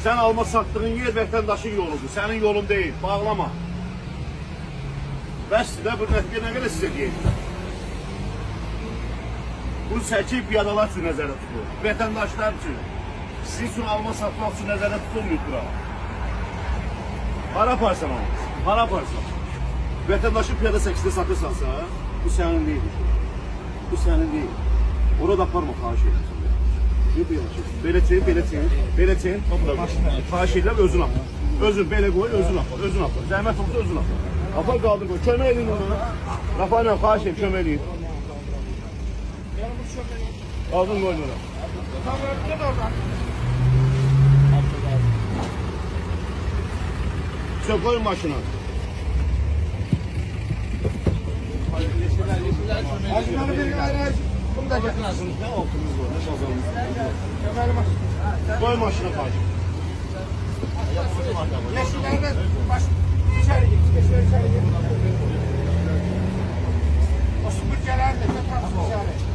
Sen alma sattığın yer vatandaşın yoludur. Senin yolun değil. Bağlama. Bəsdir də bu nəticə nə qədər sizə deyil. Bu çəkib piyadalar üçün nəzərdə tutulur. Vətəndaşlar üçün. Sizin üçün alma satmaq üçün nəzərdə tutulmuyor bura. Hara aparsan alır. Hara aparsan. Vətəndaşı piyada 8'də satırsansa, bu sənin deyil. Bu sənin deyil. Orada aparma, xahiş edirəm. Yox, belə çeyin, belə çeyin, belə çeyin. Xahiş edirəm, özün apar. Özün belə qoy, özün apar, özün apar. Zəhmət olsa özün apar. Apar qaldır qoy, kömək edin ona. Rafael'lə xahiş edirəm, kömək edin. Aldın qoy ona. Tamam, tut oradan. Çöp koyun maşına. Acımanı bir gayrı. Bunu da gel. Ne altımız var, ne şazalımız var. Kemerli maşın. Koy maşına karşı. Yeşillerden baş içeri git. Yeşiller içeri git. O süpürgeler de yatar içeri.